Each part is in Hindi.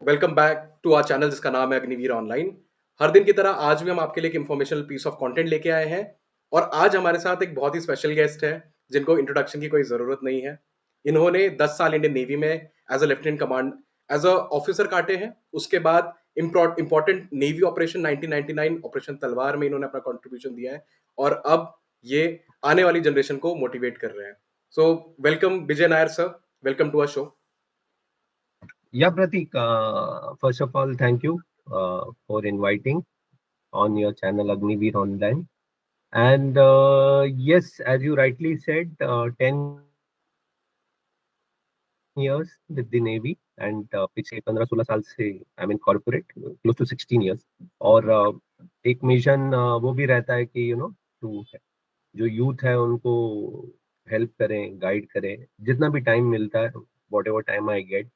Welcome back to our channel जिसका नाम है अग्निवीर ऑनलाइन। हर दिन की तरह आज भी हम आपके लिए एक इंफॉर्मेशनल पीस ऑफ कंटेंट लेके आए हैं और आज हमारे साथ एक बहुत ही स्पेशल गेस्ट है जिनको इंट्रोडक्शन की कोई ज़रूरत नहीं है। इन्होंने 10 साल इंडियन नेवी में as a lieutenant command as a officer काटे हैं। उसके बाद इंपॉर्टेंट नेवी ऑपरेशन 1999 ऑपरेशन तलवार में इन्होंने अपना कंट्रीब्यूशन दिया है और अब ये आने वाली जनरेशन को मोटिवेट कर रहे हैं। So welcome Vijay Nair sir, welcome to our show. Yeah, Pratik, first of all, thank you for inviting on your channel Agniveer Online. And yes, as you rightly said, 10 years with the Navy and पिछले 15-16 साल से I'm in corporate, close to 16 years. और एक मिशन वो भी रहता है कि टू जो यूथ है उनको हेल्प करें, गाइड करें, जितना भी टाइम मिलता है, what ever time I get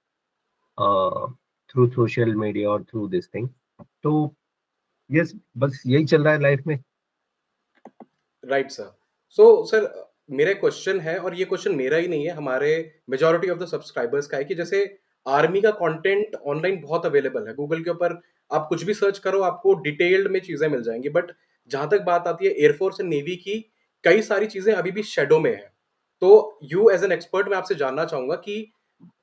through social media और थ्रू दिस थिंग। तो यस, बस यही चल रहा है लाइफ में। Right sir. सो सर, मेरा क्वेश्चन है और ये क्वेश्चन मेरा ही नहीं है, हमारे मेजॉरिटी ऑफ द सब्सक्राइबर्स का है कि जैसे आर्मी का कंटेंट ऑनलाइन बहुत अवेलेबल है, गूगल के ऊपर आप कुछ भी सर्च करो आपको डिटेल्ड में चीजें मिल जाएंगी, बट जहां तक बात आती है एयरफोर्स एंड नेवी की, कई सारी चीजें अभी भी शेडो में है। तो यू एज एन एक्सपर्ट मैं आपसे जानना चाहूंगा कि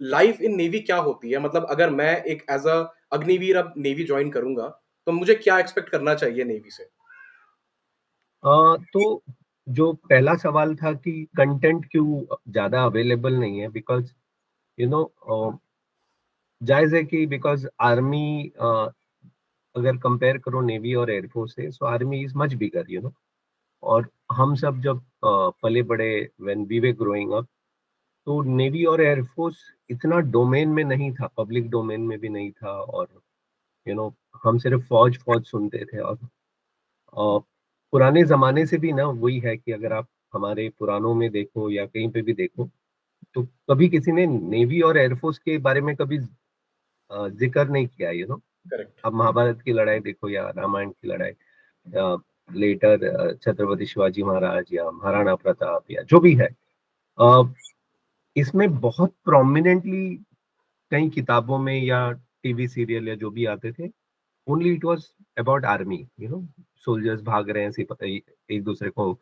लाइफ इन नेवी क्या होती है, मतलब अगर मैं एक एज अ अग्निवीर अब नेवी ज्वाइन करूंगा तो मुझे क्या एक्सपेक्ट करना चाहिए नेवी से। तो जो पहला सवाल था कि कंटेंट क्यों ज्यादा अवेलेबल नहीं है, बिकॉज यू नो जायज है कि बिकॉज आर्मी अगर कंपेयर करो नेवी और एयरफोर्स से, so army is much bigger, और हम सब जब पले बड़े, when we were growing up, तो नेवी और एयरफोर्स इतना डोमेन में नहीं था, पब्लिक डोमेन में भी नहीं था। और यू नो हम सिर्फ फौज फौज सुनते थे। और पुराने जमाने से भी ना वही है कि अगर आप हमारे पुराणों में देखो या कहीं पे भी देखो, तो कभी किसी ने नेवी और एयरफोर्स के बारे में कभी जिक्र नहीं किया। करेक्ट। अब महाभारत की लड़ाई देखो या रामायण की लड़ाई, लेटर छत्रपति शिवाजी महाराज या महाराणा प्रताप या जो भी है, अ, इसमें बहुत प्रोमिनेंटली कई किताबों में या टीवी सीरियल या जो भी आते थे, only it was about army. Soldiers भाग रहे हैं, एक दूसरे को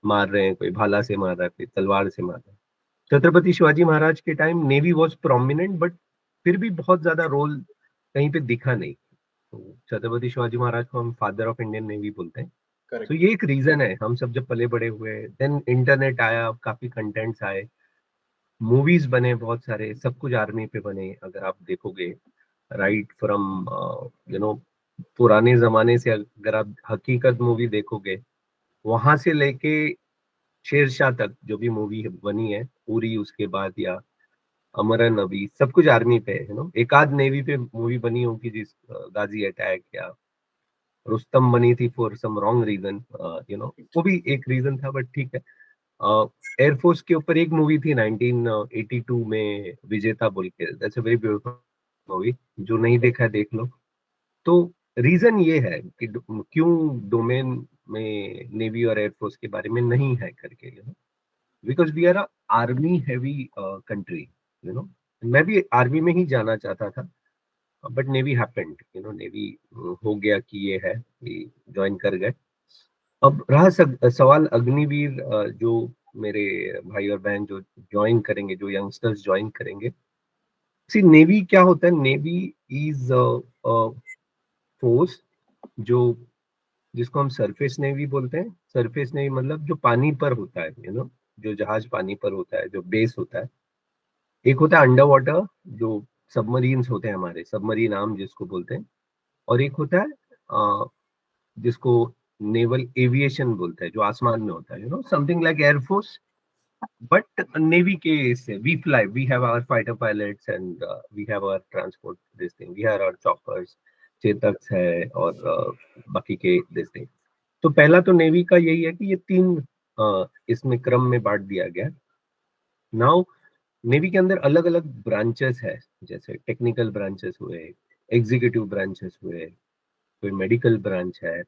मार रहे हैं, कोई भाला से मार रहा है, कोई तलवार से मार रहा है। छत्रपति शिवाजी महाराज के time navy was prominent, but फिर भी बहुत ज्यादा रोल कहीं पे दिखा नहीं। तो छत्रपति शिवाजी महाराज को हम फादर ऑफ इंडियन नेवी बोलते हैं। तो करेक्ट। ये एक रीजन है, हम सब जब पले बड़े हुए, देन इंटरनेट आया, काफी कंटेंट्स आए, मूवीज बने बहुत सारे, सब कुछ आर्मी पे बने। अगर आप देखोगे, राइट फ्रॉम यू नो पुराने जमाने से अगर आप हकीकत मूवी देखोगे, वहां से लेके शेरशाह तक जो भी मूवी बनी है पूरी, उसके बाद या अमरन अभी, सब कुछ आर्मी पे है। एक आध नेवी पे मूवी बनी होगी, जिस गाजी अटैक या रुस्तम बनी थी फॉर सम रॉन्ग रीजन, वो भी एक रीजन था, बट ठीक है। एयरफोर्स के ऊपर एक मूवी थी 1982 में, विजेता बोल के, that's a very beautiful movie. जो नहीं देखा है देख लो। तो रीजन ये है कि क्यों डोमेन में नेवी और एयरफोर्स के बारे में नहीं है करके, because we are a army heavy country. You know मैं भी आर्मी में ही जाना चाहता था, बट नेवी हैपेंड, नेवी हो गया कि ये है कि ज्वाइन कर गए। अब रहा सवाल अग्निवीर, जो मेरे भाई और बहन जो ज्वाइन करेंगे, जो यंगस्टर्स ज्वाइन करेंगे, सी नेवी क्या होता है? नेवी इज फोर्स जो, जिसको हम सरफेस नेवी बोलते हैं। सरफेस नेवी मतलब जो पानी पर होता है, जो जहाज पानी पर होता है, जो बेस होता है। एक होता है अंडर वाटर, जो सबमरीन्स होते हैं, हमारे सबमरीन आर्म जिसको बोलते हैं। और एक होता है जिसको नेवल एविएशन बोलते हैं, जो आसमान में होता है, something like air force, but navy के से we fly, we have our fighter pilots and we have our transport this thing, we have our choppers, Chetaks है और बाकी के दिस थिंग। तो पहला तो नेवी का यही है कि ये तीन इसमें क्रम में बांट दिया गया। नाउ नेवी के अंदर अलग अलग ब्रांचेस है, जैसे टेक्निकल ब्रांचेस हुए, एग्जीक्यूटिव ब्रांचेस हुए, कोई मेडिकल ब्रांच है,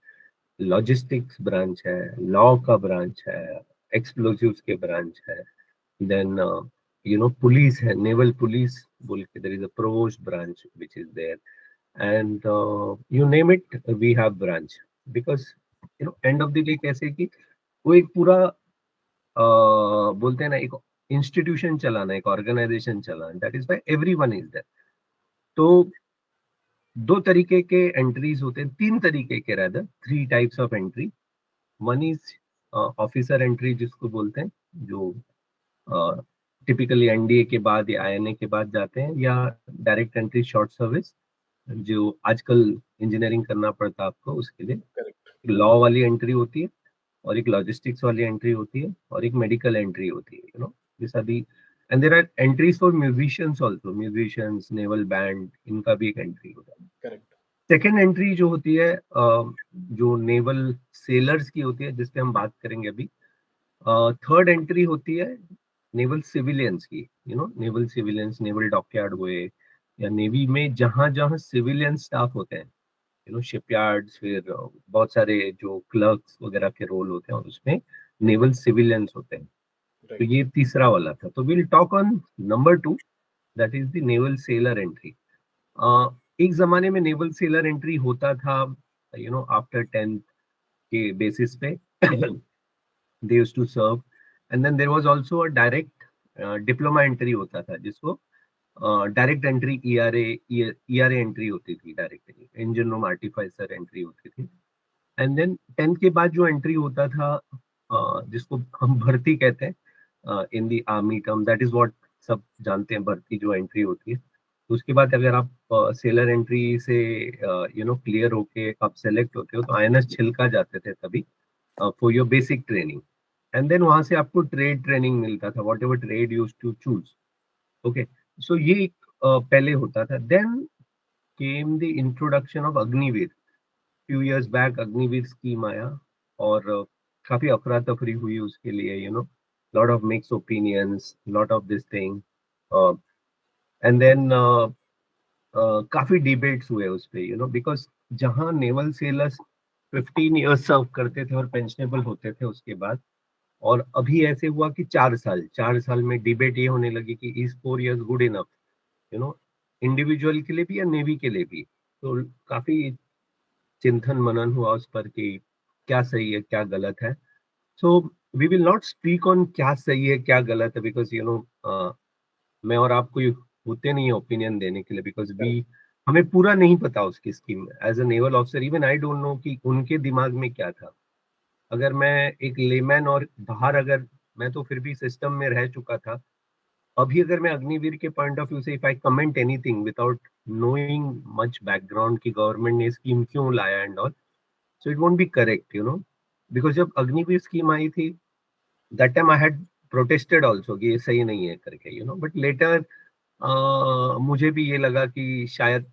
लॉजिस्टिक्स ब्रांच है, लॉ का ब्रांच है, एक्सप्लोजिव्स के ब्रांच है, देन पुलिस है, नेवल पुलिस बोल के, there is a provost branch which is there, and you name it we have branch, because end of the day कैसे कि वो एक पूरा बोलते हैं ना, एक इंस्टीट्यूशन चलाना, एक ऑर्गेनाइजेशन चलाना, that is why everyone is there. तो दो तरीके के एंट्रीज होते हैं, तीन तरीके के, rather three types of entry. One is officer entry जिसको बोलते हैं, जो टिपिकली एनडीए के बाद या आईएनए के बाद जाते हैं, या डायरेक्ट एंट्री शॉर्ट सर्विस, जो आजकल इंजीनियरिंग करना पड़ता है आपको उसके लिए। करेक्ट। लॉ वाली एंट्री होती है, और एक लॉजिस्टिक्स वाली एंट्री होती है, और एक मेडिकल एंट्री होती है, this are the. And there are entries for musicians also, musicians, naval band, इनका भी एक एंट्री होता है। करेक्ट। सेकेंड एंट्री जो होती है, जो नेवल सेलर्स की होती है, जिसपे हम बात करेंगे अभी। थर्ड एंट्री होती है नेवल सिविलियंस की, नेवल सिविलियंस, नेवल डॉकयार्ड हुए, या नेवी में जहां जहां सिविलियन स्टाफ होते हैं, शिपयार्ड्स, फिर बहुत सारे जो क्लर्क्स वगैरह के रोल होते हैं, और उसमें नेवल सिविलियंस होते हैं। तो राइट। ये तीसरा वाला था। तो will talk on number two, that is the naval seller entry. एक जमाने में नेवल सेलर एंट्री होता था, आफ्टर 10th के बेसिस पे they used to serve, and then there was also a direct diploma entry होता था, जिसको डायरेक्ट एंट्री ईआरए एंट्री होती थी, डायरेक्टली इंजन रूम आर्टिफाइसर एंट्री होती थी। एंड देन 10th के बाद जो एंट्री होता था, जिसको हम भर्ती कहते हैं in the army term, that is what सब जानते हैं, भर्ती जो एंट्री होती है। तो उसके बाद अगर आप सेलर एंट्री से क्लियर होके आप सेलेक्ट होते हो, तो आईएनएस छिलका जाते थे तभी, for your basic training. And then वहां से आपको ट्रेड ट्रेनिंग मिलता था, whatever trade use to choose. Okay, so ये एक पहले होता था। Then came the introduction of Agniveer. Few years back Agniveer scheme आया, और काफी अफरा तफरी हुई उसके लिए, lot of mix opinions, lot of this thing, and then काफी डिबेट्स हुए उस पे, बिकॉज जहां नेवल सेलर्स 15 इयर्स सर्व करते थे और पेंशनेबल होते थे उसके बाद, और अभी ऐसे हुआ कि 4 साल में डिबेट ये होने लगी कि is 4 years good enough, you know individual के लिए भी या नेवी के लिए भी। तो काफी चिंतन मनन हुआ उस पर कि क्या सही है क्या गलत है। So we will not speak on क्या सही है क्या गलत है, बिकॉज मैं और आप कोई होते नहीं है ओपिनियन देने के लिए, बिकॉज वी, करेक्ट। हमें पूरा नहीं पता उसकी scheme. As a naval officer even I don't know कि उनके दिमाग में क्या था। अगर मैं एक लेमैन, और बाहर अगर, मैं तो फिर भी सिस्टम में रह चुका था, अभी अगर मैं अग्निवीर के पॉइंट ऑफ व्यू से if I comment anything without knowing much background की गवर्नमेंट ने स्कीम क्यों लाया and all, so it won't be correct, because जब अग्निवीर स्कीम आई थी, that time I had protested also कि ये सही नहीं है करके, बट लेटर मुझे भी ये लगा कि शायद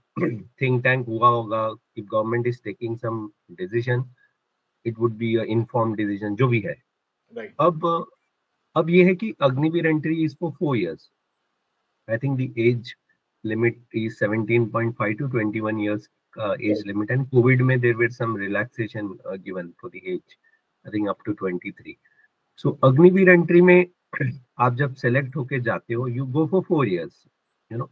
थिंक टैंक हुआ होगा, if government is taking some decision, it would be informed decision, जो भी है। राइट। अब अब ये है कि Agniveer entry is for 4 years. I think the age limit is 17.5 to 21 years का age right. Limit, and Covid में there were some relaxation given for the age, I think up to 23। So Agniveer entry में आप जब सेलेक्ट होके जाते हो, you go for 4 years, you know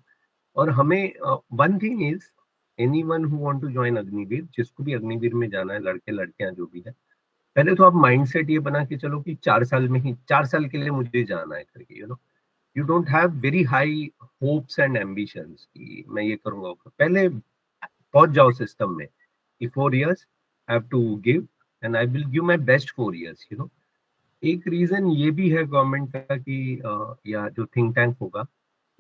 और हमें one thing is, any one who want to join Agniveer, जिसको भी अग्निवीर में जाना है, लड़के लड़कियां जो भी है, पहले तो आप माइंडसेट ये बना के चलो कि 4 साल में ही, 4 साल के लिए मुझे जाना है करके, you don't have very high hopes and ambitions कि मैं ये करूंगा पहले पहुंच जाओ सिस्टम में कि 4 years I have to give, and I will give my best 4 years. एक रीजन ये भी है गवर्नमेंट का कि या जो थिंक टैंक होगा,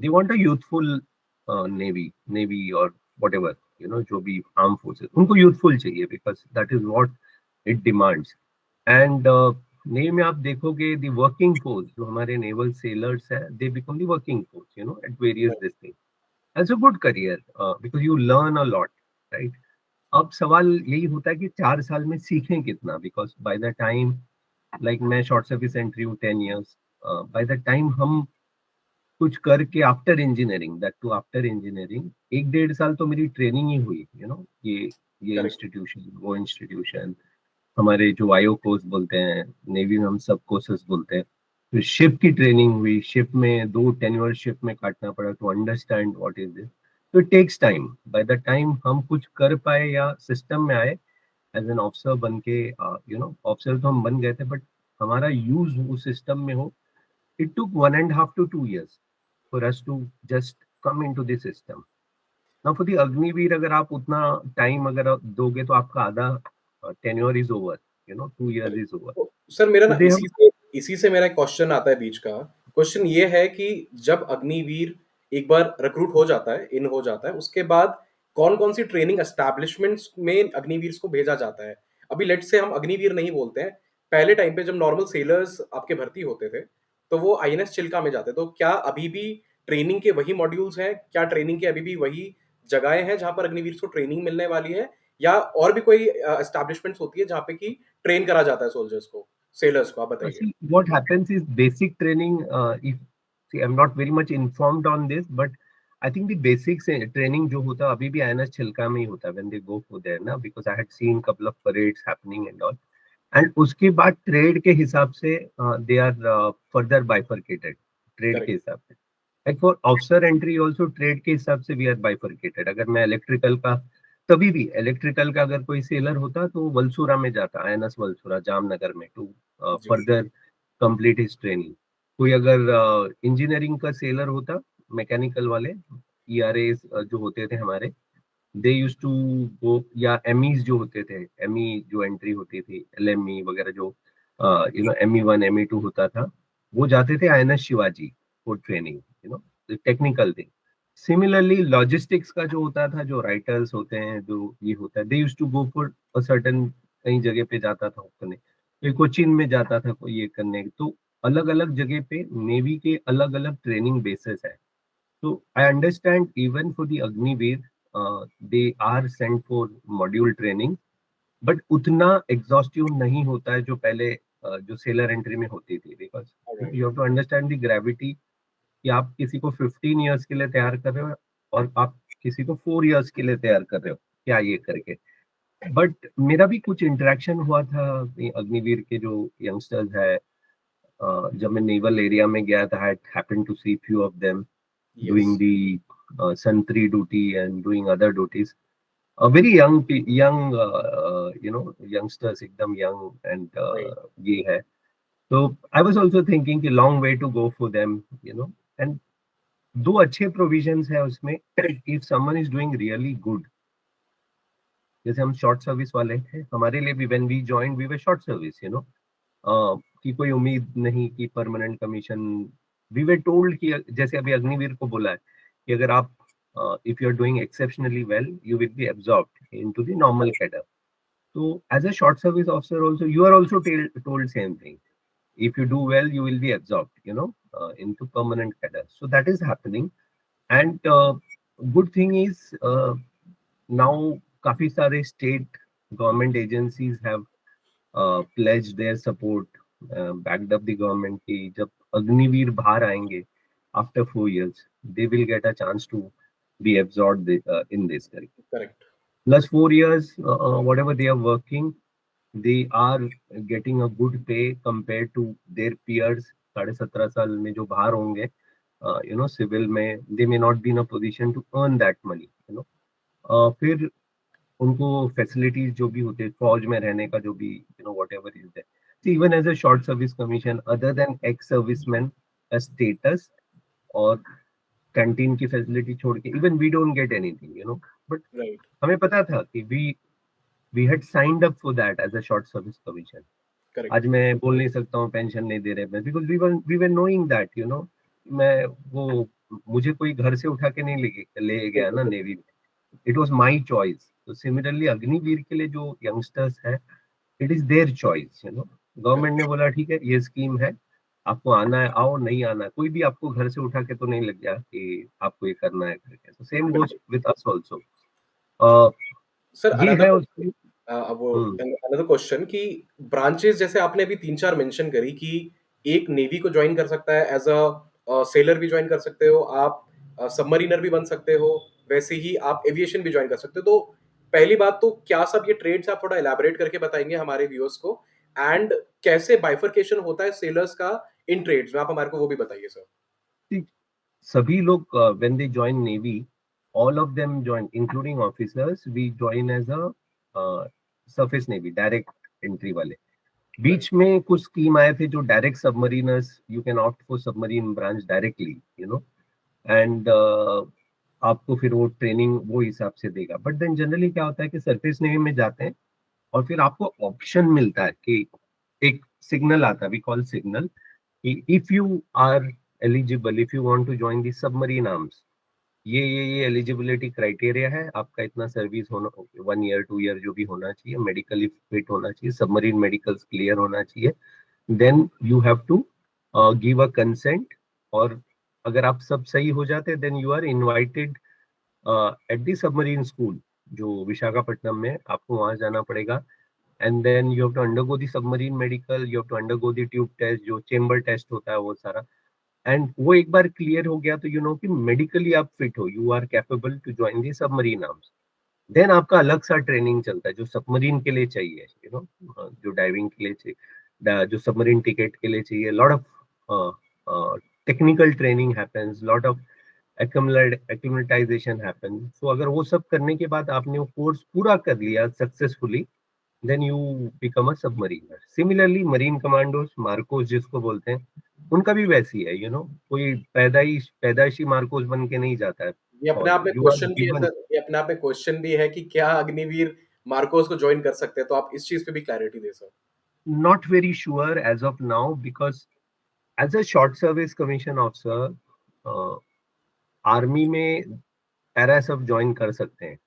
they want a youthful navy और व्हाटएवर, जो भी आर्म फोर्सेस, उनको यूथफुल चाहिए, because that is what it demands. And navy में आप देखोगे द वर्किंग फोर्स, जो हमारे नेवल सेलर्स है, they become the working force, at various this thing, as a good career, because you learn a lot, right. अब सवाल यही होता है कि 4 साल में सीखें कितना, because by the time, like मैं शॉर्ट सर्विस एंट्री हूँ 10 इयर्स, बाय द टाइम हम कुछ करके after engineering, that too after engineering, 1 डेढ़ साल तो मेरी ट्रेनिंग ही हुई, ये करेक्ट। इंस्टीट्यूशन वो इंस्टीट्यूशन, हमारे जो आईओ कोर्स बोलते हैं, नेवी में हम सब कोर्सेज बोलते हैं, फिर शिप की ट्रेनिंग हुई, शिप में 2 टेन्योर शिप में काटना पड़ा to understand what is this. तो it takes time, by the time हम कुछ कर पाए या सिस्टम में आए एज़ एन ऑफिसर बन के, ऑफिसर तो हम बन गए थे, बट हमारा यूज़ उस सिस्टम में हो, it took 1 and half to 2 years for us to just come into this system. Now for the Agniveer अगर आप उतना टाइम अगर आप दोगे तो आपका आधा tenure is over, 2 years correct. Is over. तो सर मेरा तो ना दे हैव इसी से मेरा एक क्वेश्चन आता है बीच का। क्वेश्चन ये है कि जब अग्निवीर एक बार रिक्रूट हो जाता है, इन हो जाता है, उसके बाद कौन-कौन सी ट्रेनिंग एस्टेब्लिशमेंट्स में अग्निवीर्स को भेजा जाता है? अभी लेट्स से हम अग्निवीर नहीं बोलते हैं, पहले टाइम पे जब नॉर्मल सेलर्स आपके भर्ती होते थे, तो वो आईएनएस चिल्का में जाते। तो क्या अभी भी ट्रेनिंग के वही मॉड्यूल्स हैं? क्या ट्रेनिंग के अभी भी वही जगहें हैं जहाँ पर अग्निवीर्स को ट्रेनिंग मिलने वाली है? या और भी कोई एस्टेब्लिशमेंट्स होती है जहाँ पे कि ट्रेन करा जाता है सोल्जर्स को, सेलर्स को? आप बताइए। See, what happens is basic training. If see, I'm not very much informed on this, but I think the basics training जो होता अभी भी INS छिलका में ही होता when they go for there ना, because I had seen couple of parades happening and all. And उसके बाद ट्रेड के हिसाब से they are further bifurcated, trade के करेक्ट, हिसाब से। Like for officer entry also trade के हिसाब से वी आर बाइफरकेटेड। अगर मैं इलेक्ट्रिकल का, तभी भी इलेक्ट्रिकल का अगर कोई सेलर होता तो वलसुरा में जाता, आईएनएस वलसुरा जामनगर में, टू जी, फर्दर कंप्लीट हिज ट्रेनिंग। कोई अगर इंजीनियरिंग का सेलर होता, मैकेनिकल वाले ईआरए जो होते थे हमारे, दे यूज्ड टू गो, या एमईज जो होते थे, एमई जो एंट्री होती थी, एलएमई वगैरह जो एमई 1 एमई 2 होता था, वो जाते थे INS Shivaji for training, technical thing. Similarly logistics का जो होता था, जो राइटर्स होते हैं, जो ये होता है, they used to go for a certain, कई जगह पे जाता था करने, कोई कोचीन में जाता था, कोई ये करने। तो अलग अलग जगह पे नेवी के अलग अलग ट्रेनिंग बेसिस है। So I understand even for the Agniveer, they are sent for module training, but उतना exhaustive नहीं होता है जो पहले जो सेलर एंट्री में होती थी, because alright, you have to understand the gravity कि आप किसी को 15 इयर्स के लिए तैयार कर रहे हो और आप किसी को 4 इयर्स के लिए तैयार कर रहे हो, क्या ये करके। बट मेरा भी कुछ इंटरेक्शन हुआ था ये अग्निवीर के जो यंगस्टर्स है, जब मैं नेवल एरिया में गया था, I happened to see few of them yes, doing the sentry duty and doing other duties. Very young, youngsters, एकदम young and राइट, ये है. So I was also thinking कि long way to go for them, and दो अच्छे provisions है उसमें. If someone is doing really good, जैसे हम शॉर्ट सर्विस वाले थे, हमारे लिए भी when we joined we were short service, कि कोई उम्मीद नहीं कि permanent commission. We were told कि जैसे अभी अग्निवीर को बोला है कि अगर आप if you are doing exceptionally well you will be absorbed into the normal cadre. तो as a short service officer also you are also told same thing, if you do well you will be absorbed, into permanent cadre. So that is happening. And good thing is, now काफी सारे state government agencies have pledged their support, backed up the government कि जब अग्निवीर बाहर आएंगे after 4 years they will get a chance to be absorbed in this करके। Correct, Plus 4 years, whatever they are working, they are getting a good pay compared to their peers। 17.5 साल में जो बाहर होंगे, सिविल में, they may not be in a position to earn that money, फिर उनको फैसिलिटीज जो भी होते हैं फौज में रहने का, जो भी whatever is there, even as a short service commission other than ex serviceman का स्टेटस और कैंटीन की फैसिलिटी छोड़ के even we don't get anything, but right, हमें पता था कि we had signed up for that as a short service commission. Correct, आज मैं बोल नहीं सकता हूँ पेंशन नहीं दे रहे, because we were knowing that, मैं वो, मुझे कोई घर से उठा के नहीं ले गया बिल्कुल, ना बिल्कुल, navy, it was my choice. तो सिमिलरली अग्निवीर के लिए जो यंगस्टर्स है, it is their choice, government correct, ने बोला ठीक है ये स्कीम है, आपको आना है आओ, नहीं आना है, कोई भी आपको घर से उठा के तो नहीं लग गया कि आपको ये करना है करके। तो सेम गोज बिल्कुल। With us also. सर ये अनदर है क्वेश्चन, उसमें। वो हम्म। अनदर क्वेश्चन कि ब्रांचेस जैसे आपने अभी 3-4 मेंशन करी कि एक नेवी को जॉइन कर सकता है एज़ सेलर भी जॉइन कर सकते हो आप, सबमरीनर भी बन सकते हो, वैसे ही आप एविएशन भी जॉइन कर सकते हो। तो पहली बात तो क्या सब ये ट्रेड्स आप थोड़ा इलैबोरेट करके बताएँगे हमारे व्यूअर्स को? एंड कैसे बाइफरकेशन होता है सेलर्स का इन ट्रेड्स में? आप हमारे को वो भी बताइए सर। See, सभी लोग when they join Navy, all of them join, including officers. We join as a surface Navy, direct entry वाले. राइट, बीच में कुछ स्कीम आए थे जो direct submariners, you can opt for submarine branch directly, you know, and आपको फिर वो ट्रेनिंग वो हिसाब से देगा। बट देन जनरली क्या होता है कि सरफेस नेवी में जाते हैं और फिर आपको ऑप्शन मिलता है कि एक सिग्नल आता है, वी कॉल सिग्नल, कि if you are eligible, if you want to join the submarine arms, ये एलिजिबिलिटी क्राइटेरिया है आपका, इतना सर्विस होना, 1 ईयर 2 ईयर जो भी होना चाहिए, मेडिकली फिट होना चाहिए, सबमरीन मेडिकल्स क्लियर होना चाहिए, then you have to give a consent. और अगर आप सब सही हो जाते हैं then you are invited at the submarine school जो विशाखापट्टनम में, आपको वहां जाना पड़ेगा। And then you have to undergo the submarine medical, you have to undergo the tube test, जो चेम्बर टेस्ट होता है वो सारा। एंड वो एक बार क्लियर हो गया तो यू नो कि मेडिकली आप फिट हो, you are capable to join the submarine arms. Then आपका अलग सा ट्रेनिंग चलता है जो सबमरीन के लिए चाहिए, यू नो, जो डाइविंग के लिए चाहिए, जो सबमरीन टिकट के लिए चाहिए, lot of technical training happens, lot of acclimatization happen. So अगर वो सब करने के बाद आपने वो कोर्स पूरा कर लिया successfully, then you become a submariner. Similarly marine commandos, MARCOS जिसको बोलते हैं, उनका भी वैसी है, यू नो, कोई पैदाइशी मार्कोस बन के नहीं जाता है, ये अपने और आप में यू आर क्वेश्चन भी है गिवन। सर, ये अपने आप में क्वेश्चन भी है कि क्या अग्निवीर मार्कोस को जॉइन कर सकते हैं? तो आप इस चीज़ पे भी क्लैरिटी दें sir. Not very sure as of now, because as a short service commission officer army में पैरा सब ज्वाइन कर सकते हैं,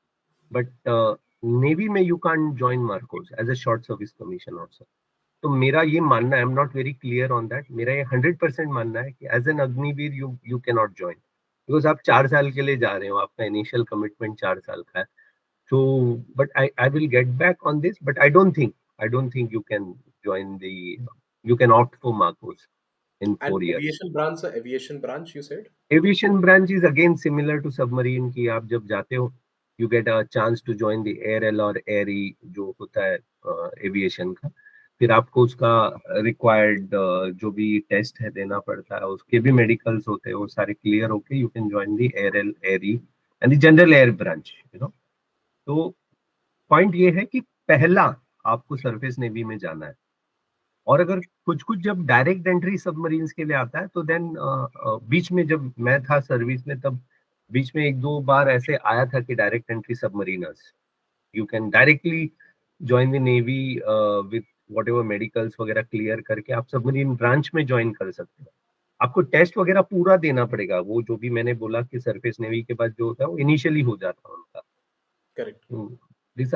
बट नेवी में you can't join MARCOS as a short service commission officer. तो मेरा ये मानना है, I am not very clear on that, मेरा ये 100% मानना है कि as an Agniveer you can not join, because आप 4 साल के लिए जा रहे हो, आपका इनिशियल कमिटमेंट 4 साल का है। So, but I will get back on this, but I don't think you can join the, you can opt for Marcos in and 4 years. Aviation branch sir, aviation branch you said? Aviation branch is again similar to submarine की आप जब जाते हो, you get a chance to join the ARL और ARE जो होता है एविएशन का। फिर आपको उसका रिक्वायर्ड जो भी टेस्ट है देना पड़ता है, उसके भी मेडिकल्स होते हैं, वो सारे क्लियर होके you can join the ARL ARE and the general air branch, you know. तो पॉइंट ये है कि पहला आपको सरफेस नेवी में जाना है, और अगर कुछ कुछ जब डायरेक्ट एंट्री सबमरीन्स के लिए आता है तो देन बीच में जब मैं था सर्विस में, तब बीच में एक दो बार ऐसे आया था कि direct entry submariners, you can directly join the navy with whatever medicals वगैरह क्लियर करके आप सबमरीन ब्रांच में ज्वाइन कर सकते हो। आपको टेस्ट वगैरह पूरा देना पड़ेगा, वो जो भी मैंने बोला कि सरफेस नेवी के बाद जो होता है वो इनिशियली हो जाता है उनका। Correct. This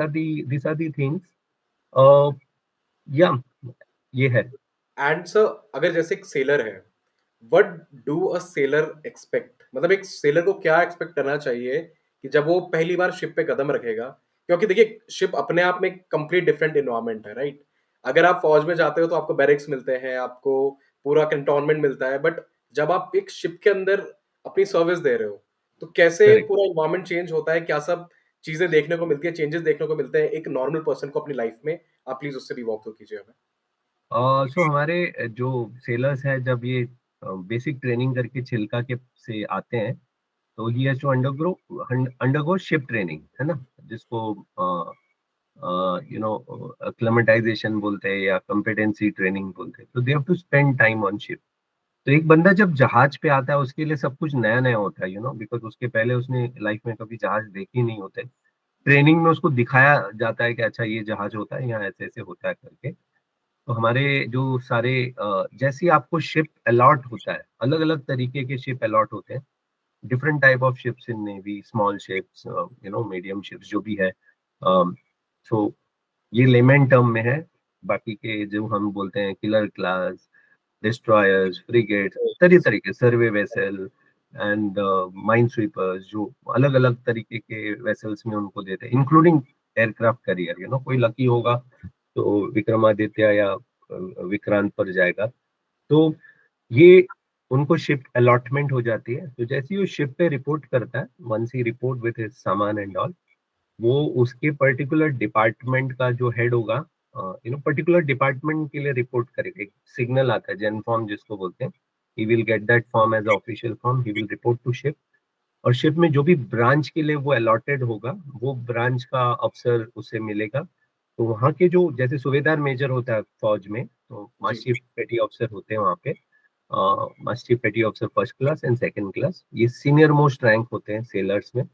are the things, या ये है। एंड सर, अगर जैसे एक सेलर है, what do a seller expect? मतलब एक सेलर को क्या एक्सपेक्ट करना चाहिए कि जब वो पहली बार शिप पे कदम रखेगा? क्योंकि देखिए, शिप अपने आप में कंप्लीट डिफरेंट एनवायरनमेंट है, राइट? अगर आप फौज में जाते हो तो आपको बैरिक्स मिलते हैं, आपको पूरा कैंटोनमेंट मिलता है, बट जब आप एक शिप के अंदर अपनी सर्विस दे रहे हो, तो कैसे करेक्ट। पूरा एनवायरनमेंट चेंज होता है? क्या सब चीजें देखने को मिलती है, चेंजेस देखने को मिलते हैं एक नॉर्मल पर्सन को अपनी लाइफ में? आप प्लीज उससे भी वॉक थ्रू कीजिए हमें। सो हमारे जो सेलर्स हैं, जब ये बेसिक ट्रेनिंग करके छिलका के से आते हैं, तो he has to undergo ship training, है ना, जिसको यू नो एक्लेमेटाइजेशन बोलते हैं या कॉम्पिटेंसी ट्रेनिंग बोलते हैं। तो they have to spend time on ship. तो एक बंदा जब जहाज पे आता है उसके लिए सब कुछ नया नया होता है, यू नो, बिकॉज उसके पहले उसने लाइफ में कभी जहाज देखी नहीं होते। ट्रेनिंग में उसको दिखाया जाता है कि अच्छा ये जहाज होता है, यहाँ ऐसे ऐसे होता है करके। तो हमारे जो सारे जैसे ही आपको शिप अलॉट होता है, अलग अलग तरीके के शिप अलॉट होते हैं, different type of ships in navy, small ships, you know, medium ships जो भी है। सो ये लेमन टर्म में है। बाकी के जो हम बोलते हैं किलर क्लास, डिस्ट्रॉयर्स, फ्रिगेट्स, तरह तरीके, सर्वे वेसल एंड माइन स्वीपर्स, जो अलग अलग तरीके के वेसल्स में उनको देते हैं, including aircraft carrier, you know, कोई लकी होगा तो विक्रमादित्य या विक्रांत पर जाएगा। तो ये उनको शिप अलॉटमेंट हो जाती है। तो जैसे ही वो शिप पे रिपोर्ट करता है, once he report with his सामान एंड ऑल, वो उसके पर्टिकुलर डिपार्टमेंट का जो हेड होगा, पर्टिकुलर डिपार्टमेंट के लिए रिपोर्ट करेगा। एक सिग्नल आता है जेन फॉर्म जिसको बोलते हैं, he will get that form as official form, he will report to ship. और शिप में जो भी ब्रांच के लिए वो अलॉटेड होगा, वो ब्रांच का अफसर उसे मिलेगा। तो वहाँ के जो जैसे सूबेदार मेजर होता है फौज में, तो जी, मास्टर चीफ पेटी ऑफिसर होते हैं वहाँ पे। मास्टर चीफ पेटी officer first class and second class, ये सीनियर मोस्ट रैंक होते हैं सेलर्स में।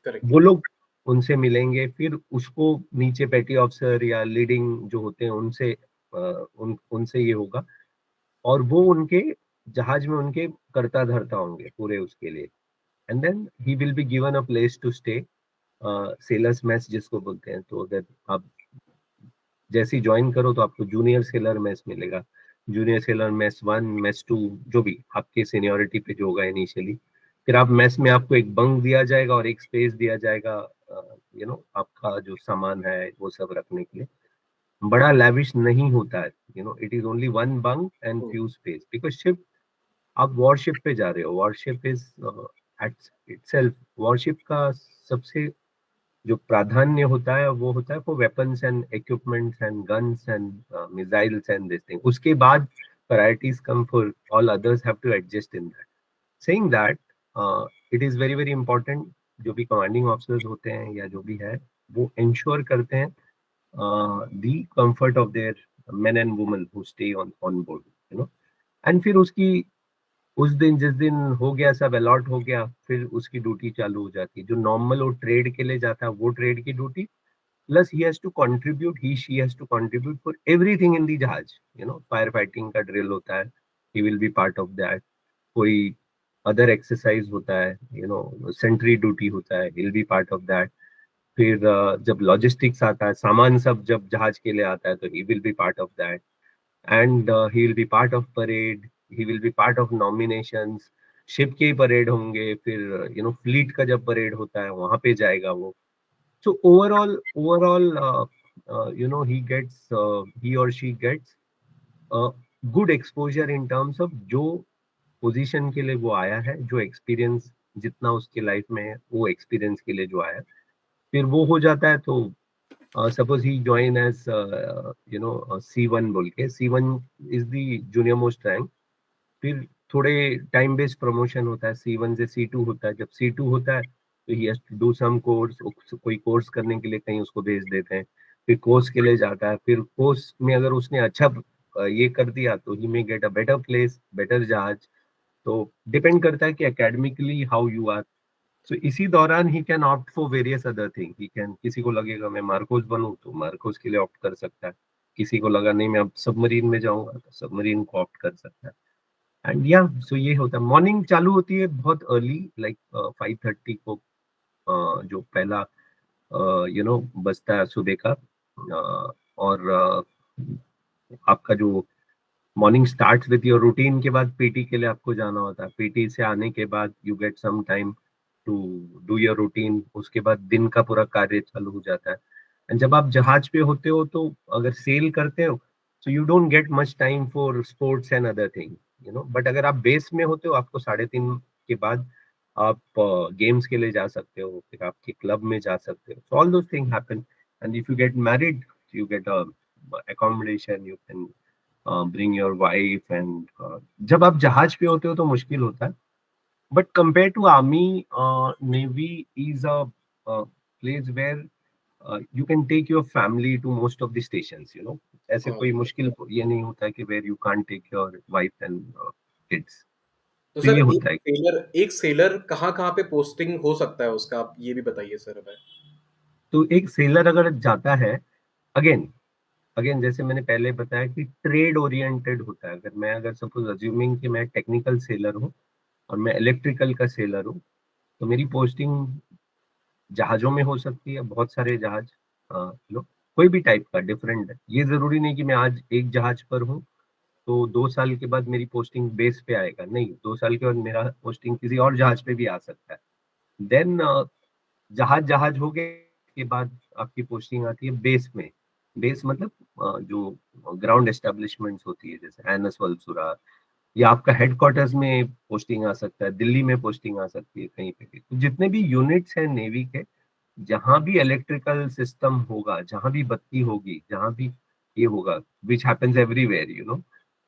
करेक्ट। वो लोग उनसे मिलेंगे, फिर उसको नीचे पेटी ऑफिसर या लीडिंग जो होते हैं उनसे उनसे ये होगा। और वो उनके जहाज में उनके कर्ता धर्ता होंगे पूरे उसके लिए। And then he will be given a place to stay, sailors mess जिसको बोलते हैं। तो अगर आप जैसे ही ज्वाइन करो तो आपको जूनियर सेलर मेस मिलेगा, junior sailor mess one, mess two, जो भी आपके सीनियोरिटी पे जो होगा इनिशियली। फिर आप मेस में आपको एक बंक दिया जाएगा और एक स्पेस दिया जाएगा, आपका जो सामान है वो सब रखने के लिए। बड़ा लैविश नहीं होता है, it is only one bunk and um, few space, because ship, आप वॉरशिप पे जा रहे हो। Warship is at itself, warship का सबसे जो प्राधान्य होता है वो होता है for weapons and equipments and guns and missiles and this thing. उसके बाद priorities come for all others, have to adjust in that. Saying that, it is very very important, जो भी कमांडिंग ऑफिसर्स होते हैं या जो भी है, वो इंश्योर करते हैं the comfort of their men and women who stay on board, and फिर उसकी उस दिन जिस दिन हो गया, सब अलॉट हो गया, फिर उसकी ड्यूटी चालू हो जाती है। जो नॉर्मल वो ट्रेड के लिए जाता है वो ट्रेड की duty, plus he has to contribute, he she has to contribute for everything in the जहाज। फायर फाइटिंग का ड्रिल होता है, he will be part of that. कोई अदर एक्सरसाइज होता है, सेंट्री ड्यूटी होता है, he will be part of that. फिर जब लॉजिस्टिक्स आता है, सामान सब जब जहाज के लिए आता है, तो ही will be part of that. And he will be part of parade, he will be part of nominations. Ship के ही परेड होंगे, फिर फ्लीट का जब परेड होता है वहां पे जाएगा वो। So overall he or she gets good exposure in terms of जो पोजीशन के लिए वो आया है, जो एक्सपीरियंस जितना उसके लाइफ में है, वो एक्सपीरियंस के लिए जो आया है, फिर वो हो जाता है। तो सपोज ही ज्वाइन एज C1 बोल के, C1 is the junior most rank. फिर थोड़े टाइम बेस्ड प्रमोशन होता है, C1 से C2 होता है। जब C2 होता है तो he has to do some course, कोई कोर्स करने के लिए कहीं उसको भेज देते हैं। फिर कोर्स के लिए जाता है, फिर कोर्स में अगर उसने अच्छा ये कर दिया तो he may get a better place, better जहाज। तो डिपेंड करता है कि academically how you are. So इसी दौरान he can opt for various other thing. He can, किसी को लगेगा मैं मार्कोस बनूं तो मार्कोस के लिए ऑप्ट कर सकता है, किसी को लगा नहीं मैं अब सबमरीन में जाऊंगा तो सबमरीन को ऑप्ट कर सकता है। एंड या, सो ये होता है। मॉर्निंग चालू होती है बहुत अर्ली, लाइक 5:30 को, जो पहला बजता है सुबह का। और आपका जो morning starts with your routine के बाद पीटी के लिए आपको जाना होता है। पीटी से आने के बाद you get some time to do your routine, उसके बाद दिन का पूरा कार्य चालू हो जाता है। एंड जब आप जहाज पे होते हो तो अगर सेल करते हो, so you don't get much time for sports and other thing, but अगर आप बेस में होते हो, आपको 3:30 के बाद आप गेम्स के लिए जा सकते हो, फिर आपके क्लब में जा सकते हो। So all those thing happen. And if you get married, you get accommodation, you can bring your wife and जब आप जहाज पे होते हो तो मुश्किल होता है। But compare to army, navy is a place where you can take your family to most of the stations, ऐसे हाँ। कोई मुश्किल ये नहीं होता है कि where you can't take your wife and kids. तो तो सर ये एक होता है। सेलर कहाँ-कहाँ पे पोस्टिंग हो सकता है उसका? आप ये भी बताइए सर हमें। तो एक सेलर अगर जाता है, अगेन अगेन जैसे मैंने पहले बताया कि ट्रेड ओरिएंटेड होता है। अगर सपोज अज्यूमिंग कि मैं टेक्निकल सेलर हूँ और मैं इलेक्ट्रिकल का सेलर हूँ, तो मेरी पोस्टिंग जहाजों में हो सकती है, बहुत सारे जहाज, कोई भी टाइप का डिफरेंट है। ये जरूरी नहीं कि मैं आज एक जहाज पर हूँ तो 2 साल के बाद मेरी पोस्टिंग बेस पे आएगा, नहीं, 2 साल के बाद मेरा पोस्टिंग किसी और जहाज पे भी आ सकता है। देन जहाज जहाज हो गए के बाद आपकी पोस्टिंग आती है बेस में। बेस मतलब जो ग्राउंड एस्टेब्लिशमेंट्स होती है, जैसे एनएस वलसुरा, या आपका हेडक्वार्टर्स में पोस्टिंग आ सकता है, दिल्ली में पोस्टिंग आ सकती है, कहीं पे भी। तो जितने भी यूनिट्स हैं नेवी के, जहां भी इलेक्ट्रिकल सिस्टम होगा, जहां भी बत्ती होगी, जहां भी ये होगा, which happens everywhere, you know.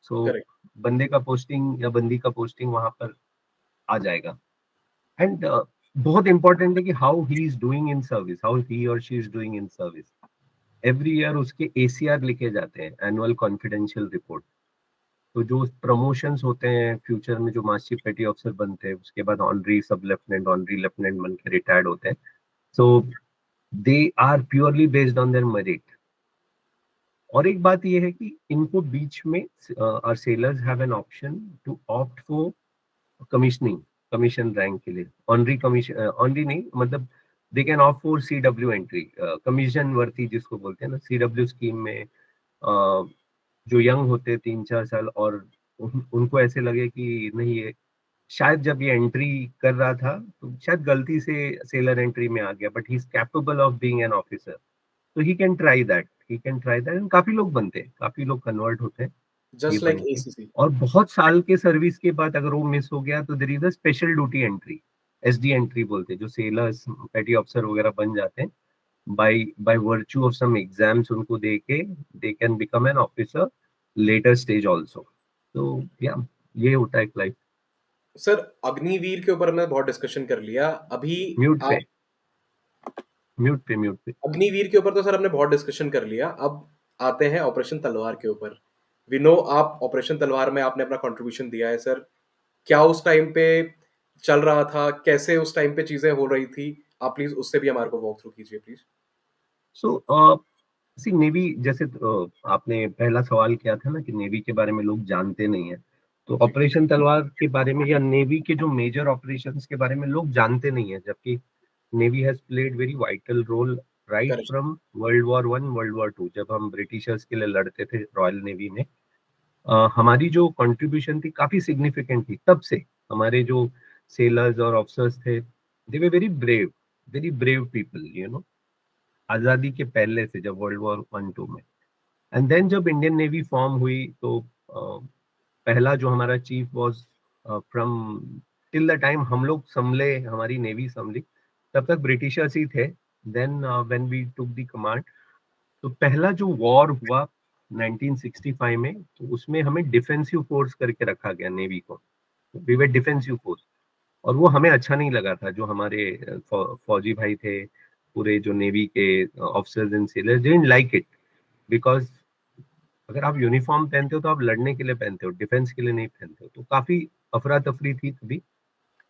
So correct. बंदे का पोस्टिंग या बंदी का पोस्टिंग वहां पर आ जाएगा। एंड बहुत इंपॉर्टेंट है कि how he is doing in service, how he और she is doing in service. Every year उसके एसीआर लिखे जाते हैं, एनुअल कॉन्फिडेंशियल रिपोर्ट। तो जो प्रमोशंस होते हैं फ्यूचर में, जो मास्टर पेटी ऑफिसर बनते हैं, उसके बाद ऑनरी सब लेफ्टिनेंट, ऑनरी लेफ्टिनेंट बन के रिटायर्ड होते हैं। So they are purely based on their merit. और एक बात ये है कि इनको बीच में our sailors have an option to opt for commissioning, commission rank के लिए। ऑनरी कमीशन, ऑनरी नहीं मतलब, they can opt for CW entry, commission worthy जिसको बोलते हैं ना, सीडब्ल्यू स्कीम में। जो यंग होते 3-4 साल, और उनको ऐसे लगे कि नहीं, ये शायद जब ये एंट्री कर रहा था तो शायद गलती से सेलर एंट्री में आ गया, but he is capable of being an officer, तो he can try that, he can try that. काफी लोग बनते हैं, काफी लोग कन्वर्ट होते हैं ये जस्ट बन लाइक के। एसीसी। और बहुत साल के सर्विस के बाद अगर वो मिस हो गया तो there is a special duty entry, SD entry बोलते हैं, जो सेलर्स पेटी ऑफिसर वगैरह बन जाते हैं by virtue of some exams उनको दे के, they can become an officer later stage also. तो या ये होता है लाइफ। सर, अग्निवीर के ऊपर हमने बहुत डिस्कशन कर लिया। अभी म्यूट आप पे, म्यूट पे, म्यूट पे। अग्निवीर के ऊपर तो सर हमने बहुत डिस्कशन कर लिया। अब आते हैं ऑपरेशन तलवार के ऊपर। वी नो आप ऑपरेशन तलवार में आपने अपना कंट्रीब्यूशन दिया है सर। क्या उस टाइम पे चल रहा था? कैसे उस टाइम पे चीज़ें हो रही थी? आप प्लीज़ उससे भी हमारे को वॉक थ्रू कीजिए प्लीज़। सो सी नेवी, जैसे आपने पहला सवाल किया था ना कि नेवी के बारे में लोग जानते नहीं है, तो जी, ऑपरेशन तलवार के बारे में या नेवी के जो मेजर ऑपरेशंस के बारे में लोग जानते नहीं है, जबकि navy has played very vital role right correct. From world war 1, world war 2, जब हम ब्रिटिशर्स के लिए लड़ते थे रॉयल नेवी में। हमारी जो कंट्रीब्यूशन थी काफी सिग्निफिकेंट थी तब से। हमारे जो सेलर्स और ऑफिसर्स थे, they were very brave people, you know, आजादी के पहले से, जब वर्ल्ड वॉर 1-2 में। एंड देन जब इंडियन नेवी फॉर्म हुई तो पहला जो हमारा chief was from, till the time हम लोग संभले, हमारी नेवी संभली, तब तक ब्रिटिशर्स ही थे। Then when we took the command, तो पहला जो वॉर हुआ 1965 में, तो उसमें हमें डिफेंसिव फोर्स करके रखा गया नेवी को। We were defensive force. और वो हमें अच्छा नहीं लगा था, जो हमारे फौजी भाई थे, पूरे जो नेवी के officers and sellers didn't like it, because अगर आप यूनिफॉर्म पहनते हो तो आप लड़ने के लिए पहनते हो, डिफेंस के लिए नहीं पहनते हो। तो काफी अफरा तफरी थी तभी।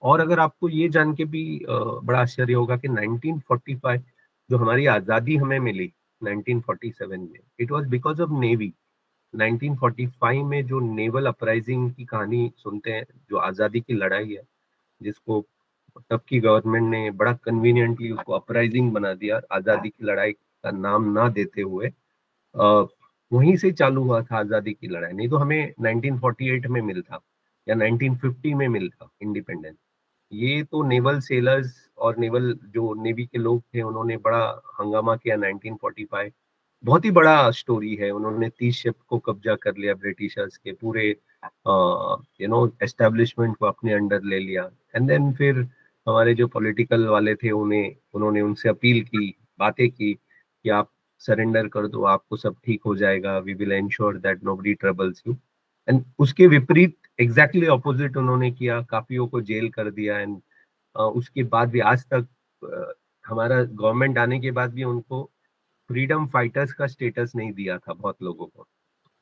और अगर आपको ये जान के भी बड़ा आश्चर्य होगा कि 1945, जो हमारी आजादी हमें मिली 1947 में, it was because of navy. 1945 में जो नेवल अपराइजिंग की कहानी सुनते हैं, जो आजादी की लड़ाई है, जिसको तब की गवर्नमेंट ने बड़ा कन्वीनियंटली उसको अपराइजिंग बना दिया, आजादी की लड़ाई का नाम ना देते हुए। अ, वहीं से चालू हुआ था आजादी की लड़ाई, नहीं तो हमें 1948 में मिलता या 1950 में मिलता इंडिपेंडेंस। ये तो नेवल सेलर्स और नेवल जो नेवी के लोग थे, उन्होंने बड़ा हंगामा किया 1945। बहुत ही बड़ा स्टोरी है, उन्होंने 30 शिप को कब्जा कर लिया, ब्रिटिशर्स के पूरे एस्टेब्लिशमेंट को अपने अंडर ले लिया। एंड देन फिर हमारे जो पॉलिटिकल वाले थे, उन्हें उन्होंने उनसे अपील की, बातें की कि आप सरेंडर कर दो, आपको सब ठीक हो जाएगा, we will ensure that nobody troubles you. And उसके विपरीत एग्जैक्टली ऑपोजिट उन्होंने किया, काफियों को जेल कर दिया। एंड उसके बाद भी आज तक हमारा गवर्नमेंट आने के बाद भी उनको फ्रीडम फाइटर्स का स्टेटस नहीं दिया था बहुत लोगों को।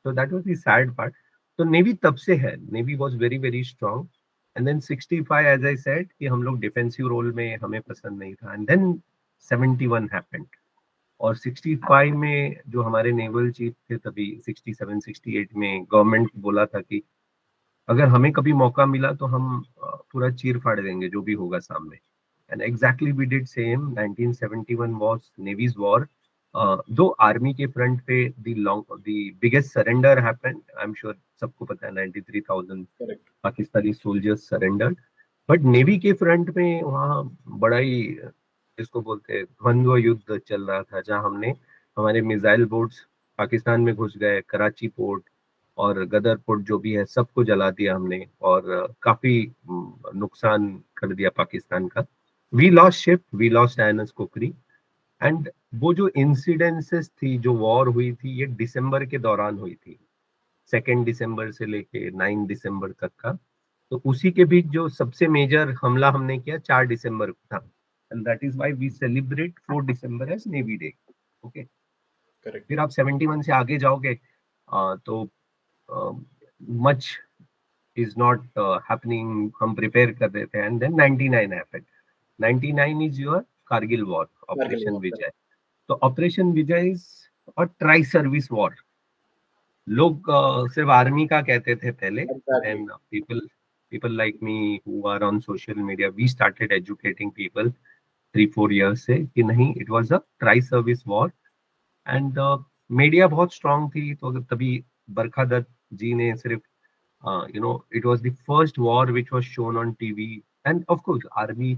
तो that was the sad part. तो नेवी तब से है, navy was very very strong. And then 65, as I said, कि हम लोग डिफेंसिव रोल में, हमें पसंद नहीं था। And then 71 happened. और 65 में जो हमारे नेवल चीफ थे तभी, 67 68 में गवर्नमेंट बोला था कि अगर हमें कभी मौका मिला तो हम पूरा चीर फाड़ देंगे जो भी होगा सामने। And exactly we did same. 1971 was navy's war. Though army के फ्रंट पे the biggest surrender happened, I am sure सबको पता है, 93,000 correct. Pakistani soldiers surrendered. But navy के फ्रंट में वहाँ बड़ा ही, जिसको बोलते हैं, द्वंद्व युद्ध चल रहा था, जहाँ हमने हमारे मिसाइल बोट्स पाकिस्तान में घुस गए, कराची पोर्ट और गदर पोर्ट जो भी है सबको जला दिया हमने, और काफी नुकसान कर दिया पाकिस्तान का। We lost ship, we lost INS Khukri. And वो जो इंसिडेंसेस थी, जो वॉर हुई थी, ये दिसंबर के दौरान हुई थी, 2 दिसंबर से लेके 9 दिसंबर तक का। तो उसी के बीच जो सबसे मेजर हमला हमने किया 4 दिसंबर को था, and that is why we celebrate 4 December as navy day. Okay. Correct. फिर आप 71 से आगे जाओगे, तो मच इज नॉट हैपनिंग, हम प्रिपेयर कर रहे थे, and then 99 happened. 99 is your Kargil war, Kargil operation war, Vijay. Correct. तो operation Vijay is a tri service war. लोग सिर्फ आर्मी का कहते थे पहले, exactly. Then people like me who are on social media, we started educating people 3-4 years से कि नहीं, it was a tri service war. And media बहुत स्ट्रांग थी, तो तभी बरखा दत्त जी ने सिर्फ, it was the first war which was shown on TV. And of course army,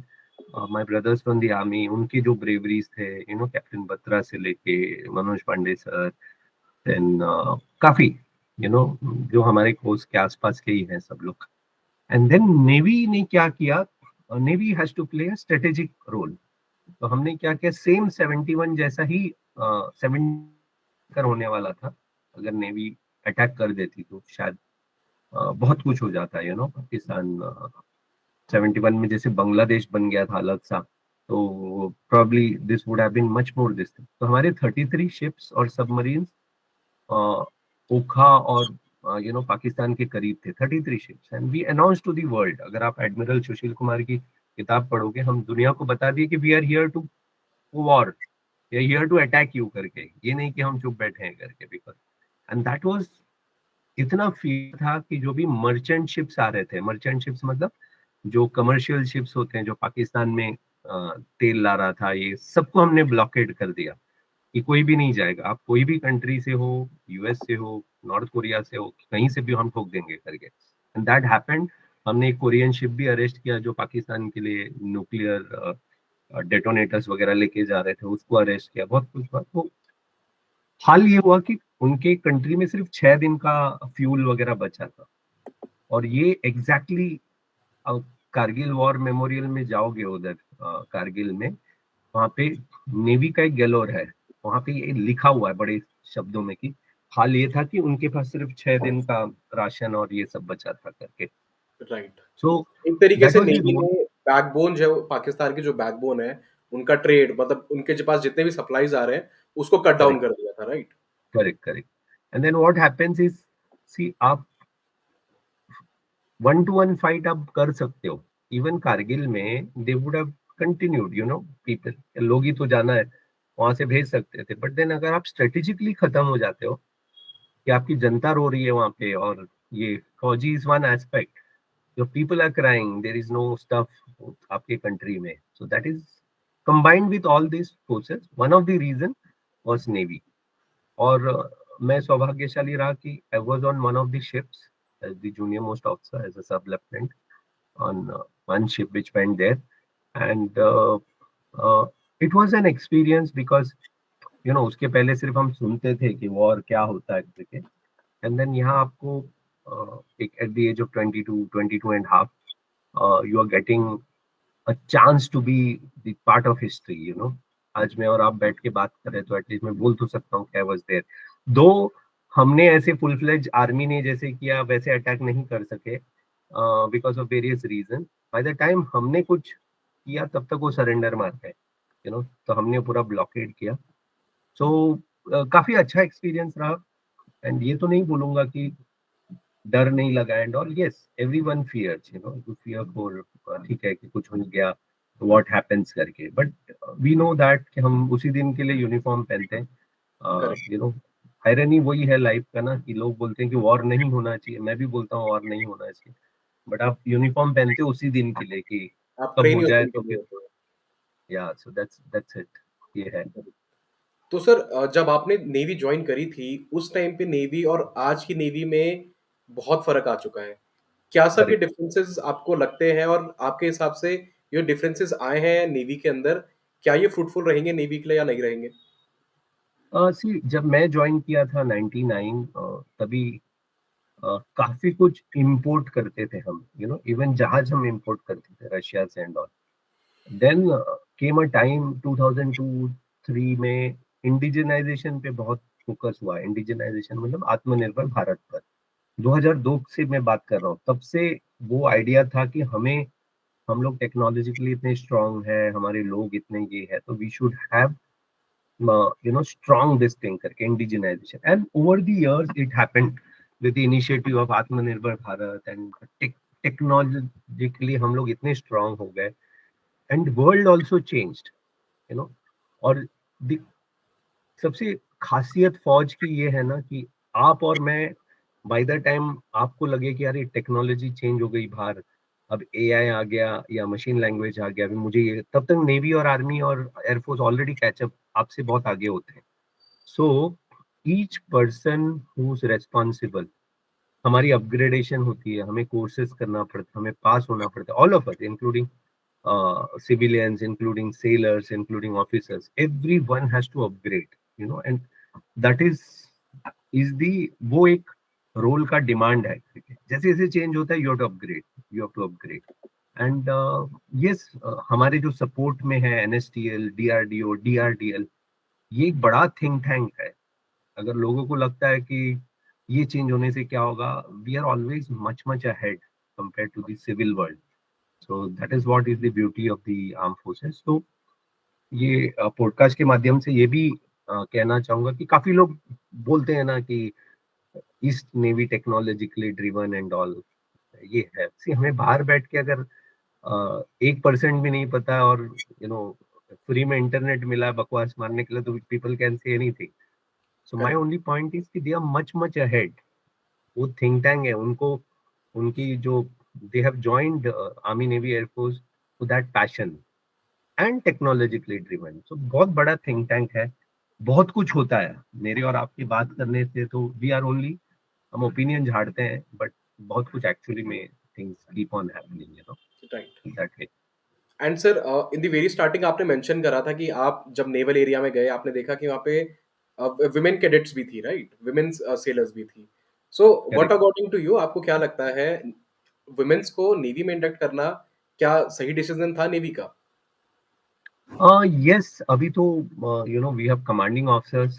my brothers from the army, उनके जो braveries थे, कैप्टन बत्रा से लेके मनोज पांडे सर, देन काफी, जो हमारे कोर्स के आसपास के ही हैं सब लोग। एंड देन नेवी ने क्या किया, navy has to play a strategic role. तो हमने क्या किया, सेम 71 जैसा ही 7 कर होने वाला था। अगर नेवी अटैक कर देती तो शायद बहुत कुछ हो जाता है, पाकिस्तान 71 में जैसे बांग्लादेश बन गया था अलग सा, तो probably this would have been much more distant। तो हमारे 33 शिप्स और सबमरीन्स ओखा और पाकिस्तान के करीब थे, 33 ships, and we announce to the world. अगर आप एडमिरल सुशील कुमार की किताब पढ़ोगे, हम दुनिया को बता दिए कि we are here to war, we are here to attack you करके, ये नहीं कि हम चुप बैठे हैं करके। बिकॉज एंड दैट वाज इतना फील था कि जो भी मर्चेंट शिप्स आ रहे थे, मर्चेंट शिप्स मतलब जो कमर्शियल शिप्स होते हैं, जो पाकिस्तान में तेल ला रहा था, ये सबको हमने ब्लॉकेड कर दिया कि कोई भी नहीं जाएगा। आप कोई भी कंट्री से हो, यूएस से हो, नॉर्थ कोरिया से हो, कहीं से भी हम ठोक देंगे करके। And that happened. हमने एक कोरियन शिप भी अरेस्ट किया जो पाकिस्तान के लिए न्यूक्लियर डेटोनेटर्स वगैरह लेके जा रहे थे, उसको अरेस्ट किया, बहुत कुछ हुआ। तो हाल ये हुआ कि उनके कंट्री में सिर्फ 6 दिन का फ्यूल वगैरह बचा था। और ये एग्जैक्टली कारगिल वॉर मेमोरियल में जाओगे उधर, कारगिल में, वहाँ पे नेवी का एक गैलोर है, वहाँ पे ये लिखा हुआ है बड़े शब्दों में कि हाल ये था कि उनके पास सिर्फ 6 दिन का राशन और ये सब बचा था करके। राइट। सो एक तरीके दैट से वाज द नेवी रोल। ने बैकबोन जो पाकिस्तान की जो बैकबोन है, उनका ट्रेड मतलब उनके जो पास जितने भी सप्लाइज़ आ रहे हैं, उसको कट डाउन करेक्ट, कर दिया था, right? Correct, correct. And then what happens is, see आप 1-to-1 फाइट आप कर सकते हो। इवन कारगिल में they would have continued, people, लोग ही तो जाना है, वहां से भेज सकते थे। बट देन अगर आप स्ट्रेटेजिकली खत्म हो जाते हो कि आपकी जनता रो रही है वहां पे, और ये फौजी इज वन एस्पेक्ट, जो people are crying, there is no stuff आपके कंट्री में। So that is combined with all these forces, one of the reason was navy। और मैं सौभाग्यशाली रहा कि I was on one of the ships as the junior most officer, as a sub lieutenant on one ship which went there। and it was an experience because उसके पहले सिर्फ हम सुनते थे कि वॉर क्या होता है करके। एंड देन यहाँ आपको एक at the age of 22 and half, you are getting a chance to be the part of history. आज मैं और आप बैठ के बात कर रहे हैं, तो एटलीस्ट मैं बोल तो सकता हूँ कि आई वाज देयर। दो हमने ऐसे फुल फ्लेज आर्मी ने जैसे किया वैसे अटैक नहीं कर सके, because of various reason. By the time हमने कुछ किया तब तक वो सरेंडर मार गए, तो हमने पूरा ब्लॉकेड किया। सो काफी अच्छा एक्सपीरियंस रहा। एंड ये तो नहीं बोलूंगा कि डर नहीं लगा, and all, yes everyone fears, you fear for, ठीक है कि कुछ हो गया, व्हाट हैपेंस करके। बट वी नो दैट कि हम उसी दिन के लिए यूनिफॉर्म पहनते हैं। करेक्ट। यू नो आयरनी वही है लाइफ का ना, कि लोग बोलते हैं कि वॉर नहीं होना चाहिए, मैं भी बोलता हूँ वॉर नहीं होना चाहिए, बट आप यूनिफॉर्म पहनते हो उसी दिन के लिए कि आप कब ट्रेन हो ही उस जाए दिन के तो लिए फिर। होते हो। या सो दैट्स इट, ये है। तो सर जब आपने नेवी जॉइन करी थी, उस टाइम पे नेवी और आज की नेवी में बहुत फ़र्क आ चुका है। क्या सब ये करेक्ट। डिफरेंसेस आपको लगते हैं और आपके हिसाब से ये डिफरेंसेस आए हैं नेवी के अंदर, क्या ये फ्रूटफुल रहेंगे नेवी के लिए या नहीं रहेंगे? सी जब मैं ज्वाइन किया था 99, तभी काफी कुछ इंपोर्ट करते थे हम, इवन जहाज हम इंपोर्ट करते थे रशिया से and all. Then came a time 2002 3 में इंडिजिनाइजेशन पे बहुत फोकस हुआ है। इंडिजिनाइजेशन मतलब आत्मनिर्भर भारत पर। 2002 से मैं बात कर रहा हूँ, तब से वो आइडिया था कि हम लोग टेक्नोलॉजिकली इतने स्ट्रांग है, हमारे लोग इतने ये है, तो we should have strong this thing करके indigenization. And over the years it happened with the initiative of आत्मनिर्भर भारत and टेक्नोलॉजिकली हम लोग इतने स्ट्रांग हो गए and world also changed, you know. और the सबसे खासियत फौज की ये है ना कि आप और मैं, बाय द टाइम आपको लगे कि यार ये टेक्नोलॉजी चेंज हो गई बाहर, अब एआई आ गया या मशीन लैंग्वेज आ गया, अभी मुझे ये, तब तक नेवी और आर्मी और एयरफोर्स ऑलरेडी कैचअप आपसे बहुत आगे होते हैं। So each person who is responsible, हमारी अपग्रेडेशन होती है, हमें कोर्सेज करना पड़ता है, हमें पास होना पड़ता है, all of us including civilians, including sailors, including officers, everyone has to upgrade, and that is the वो एक रोल का डिमांड है, ठीक है? जैसे जैसे चेंज होता है, you have to upgrade and yes, हमारे जो सपोर्ट में है एनएसटीएल, डीआरडीओ, डीआरडीएल, ये एक बड़ा थिंक टैंक है। अगर लोगों को लगता है कि ये चेंज होने से क्या होगा, we are always much much ahead compare to the civil world. So that is what is the beauty of the arm forces. तो ये पॉडकास्ट के माध्यम से ये भी कहना चाहूंगा कि काफी लोग बोलते हैं ना कि east navy technologically driven and all, ये है। सी हमें बाहर बैठ के अगर 1% भी नहीं पता और यू नो फ्री में इंटरनेट मिला है बकवास मारने के लिए, तो people can say anything. So my correct. Only point is कि they are much much ahead. वो थिंक टैंक है, उनको उनकी जो they have joined army navy air force to that passion and technologically driven. So बहुत बड़ा थिंक टैंक है, बहुत कुछ होता है। मेरे और आपकी बात करने से तो वी आर ओनली, हम ओपिनियन झाड़ते हैं, बट बहुत कुछ एक्चुअली में things keep on happening, right. That way. And sir, in the very starting आपने मेंशन करा था कि आप जब नेवल एरिया में गए आपने देखा कि वहाँ पे विमेन कैडेट्स भी थी, राइट? विमेन्स सेलर्स भी थी। So what correct. According to you, आपको क्या लगता है, वुमेन्स को नेवी में इंडक्ट करना क्या सही डिसीजन था नेवी का? यस, अभी तो we have commanding officers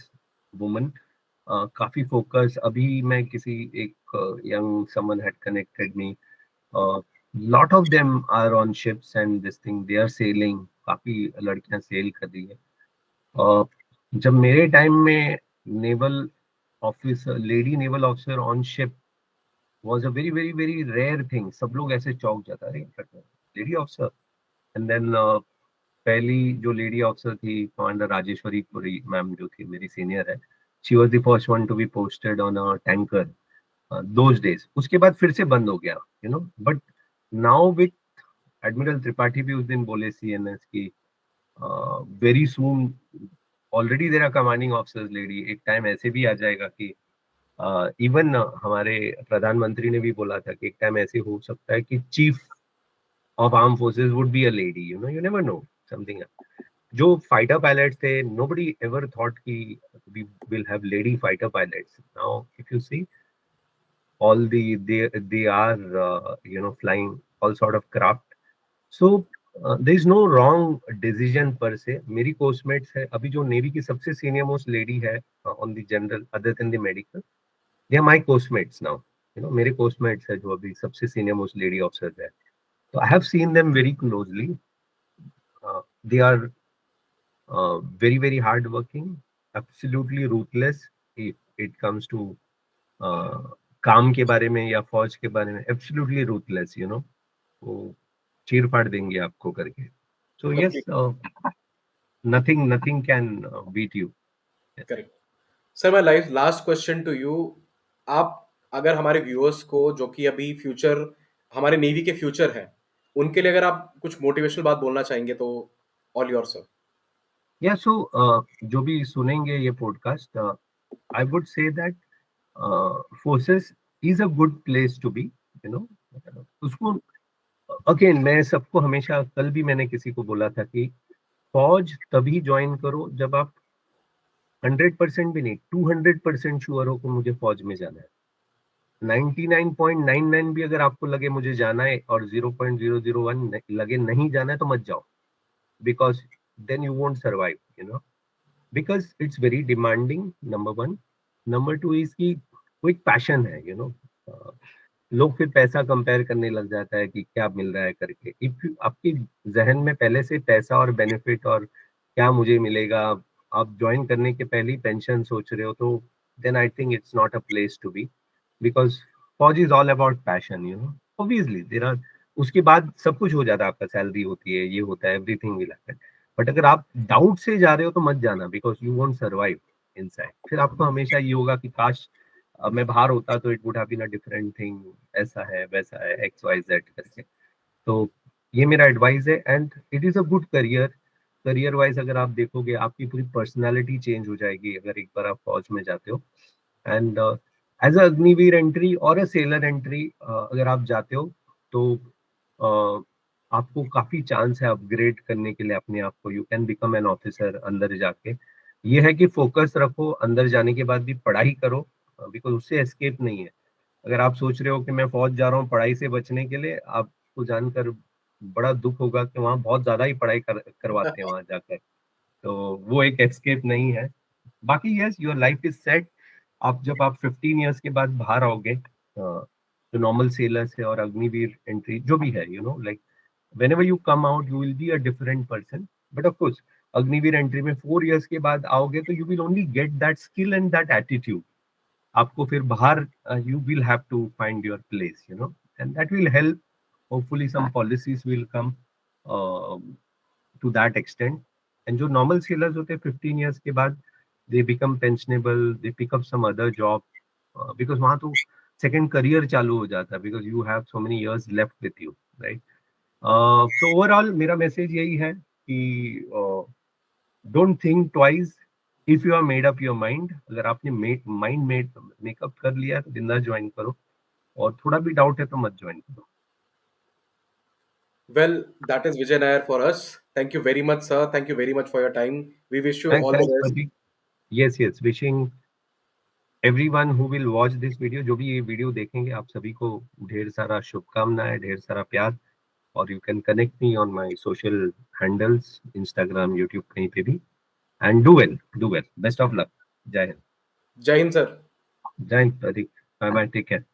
woman, काफी फोकस। अभी मैं किसी एक young someone had connected me, lot of them are on ships and this thing, they are sailing, काफी लड़कियां सेल कर रही है। जब मेरे टाइम में naval officer, lady naval officer on ship was a very very very rare thing. सब लोग ऐसे चौंक जाता, अरे लेडी ऑफिसर। एंड देन पहली जो लेडी ऑफिसर थी, कमांडर राजेश्वरी पुरी मैम, जो थी मेरी सीनियर है, she was the first one to be posted on a tanker those days. उसके बाद फिर से बंद हो गया, but now with admiral Tripathi भी उस दिन बोले सीएनएस की, very soon already there are commanding officers lady, एक टाइम ऐसे भी आ जाएगा कि इवन हमारे प्रधानमंत्री ने भी बोला था कि एक टाइम ऐसे हो सकता है कि chief of arm forces would be a lady, you never know something. जो फाइटर पायलट्स थे, nobody ever thought कि we will have lady fighter pilots. Now if you see, all they are flying all sort of craft. So there is no wrong decision per se. मेरी कोस्टमेट्स है अभी, जो नेवी की सबसे सीनियर मोस्ट लेडी है on the general other than the medical, they are my coursemates now. मेरे कोस्टमेट्स है जो अभी सबसे सीनियर मोस्ट लेडी ऑफिसर है, तो I have seen them very closely. They are very very hardworking, absolutely ruthless if it comes to uh, काम के बारे में या फौज के बारे में, एब्सोल्युटली रूथलेस, वो चीर फाड़ देंगे आपको करके। So yes, completely nothing nothing can beat you. Correct. Sir, my life last question to you, आप अगर हमारे व्यूअर्स को जो कि अभी फ्यूचर हमारे नेवी के फ्यूचर हैं, उनके लिए अगर आप कुछ मोटिवेशनल बात बोलना चाहेंगे तो ऑल योर सर। या सो जो भी सुनेंगे ये podcast, I would say that forces is a good place to be, उसको अगेन मैं सबको हमेशा, कल भी मैंने किसी को बोला था कि फौज तभी ज्वाइन करो जब आप 100% भी नहीं, 200% श्योर हो कि मुझे फौज में जाना है। 99.99 भी अगर आपको लगे मुझे जाना है और 0.001 लगे नहीं जाना है, तो मत जाओ, because then you won't survive, because it's very demanding, number one. Number two is की वो एक पैशन है, यू नो। लोग फिर पैसा कंपेयर करने लग जाता है कि क्या मिल रहा है करके। इफ आपके जहन में पहले से पैसा और बेनिफिट और क्या मुझे मिलेगा, आप ज्वाइन करने के पहले ही पेंशन सोच रहे हो, तो then I think it's not a place to be. Because फौज is all about passion, you know. Obviously there are, उसके बाद सब कुछ हो जाता है, आपका सैलरी होती है, ये होता है, एवरीथिंग विल हैपन। बट अगर आप डाउट से जा रहे हो तो मत जाना, because you won't survive inside. फिर आपको हमेशा ये होगा कि काश मैं बाहर होता तो it would have been a different thing, ऐसा है वैसा है एक्स वाई जेड करके। तो ये मेरा एडवाइस है, and it is a good career. Career wise अगर आप देखोगे, आपकी पूरी पर्सनालिटी चेंज हो जाएगी अगर एक बार आप फौज में जाते हो। And as a Agniveer entry और अ सेलर एंट्री अगर आप जाते हो, तो uh, आपको काफी चांस है अपग्रेड करने के लिए अपने आप को। You can become an officer अंदर जाके। ये है कि फोकस रखो, अंदर जाने के बाद भी पढ़ाई करो, बिकॉज उससे एस्केप नहीं है। अगर आप सोच रहे हो कि मैं फौज जा रहा हूँ पढ़ाई से बचने के लिए, आपको जानकर बड़ा दुख होगा कि वहाँ बहुत ज्यादा ही पढ़ाई करवाते हैं वहां जाकर। तो वो एक एस्केप नहीं है। बाकी yes, your life is set. आप जब आप 15 ईयर्स के बाद बाहर आओगे, जो नॉर्मल सेलर्स है और अग्निवीर एंट्री जो भी है, you know, like whenever you come out you will be a different person. But of course Agniveer entry में 4 years के बाद आओगे तो you will only get that skill and that attitude. आपको फिर बाहर you will have to find your place, you know, and that will help. Hopefully some policies will come uh, to that extent. And जो normal sailors होते हैं 15 years के बाद they become pensionable, they pick up some other job, because वहाँ तो second career चालू हो जाता है, because you have so many years left with you, right? So overall मेरा मैसेज यही है कि don't think twice if you are made up your mind. अगर आपने माइंड मेकअप कर लिया है तो बिंदास ज्वाइन करो, और थोड़ा भी डाउट है तो मत ज्वाइन करो। Well, that is Vijay Nair for us. Thank you very much, sir. Thank you very much for your time. We wish you thanks all the thanks best. Prateek. Yes yes, wishing everyone who will watch this video, जो भी ये वीडियो देखेंगे, आप सभी को ढेर सारा शुभकामनाएं, ढेर सारा प्यार। और you can connect me on my social handles, Instagram, YouTube, कहीं पे भी। And do well, best of luck. जय हिंद। Jai Hind, sir. जय हिंद Prateek. Bye bye, take care.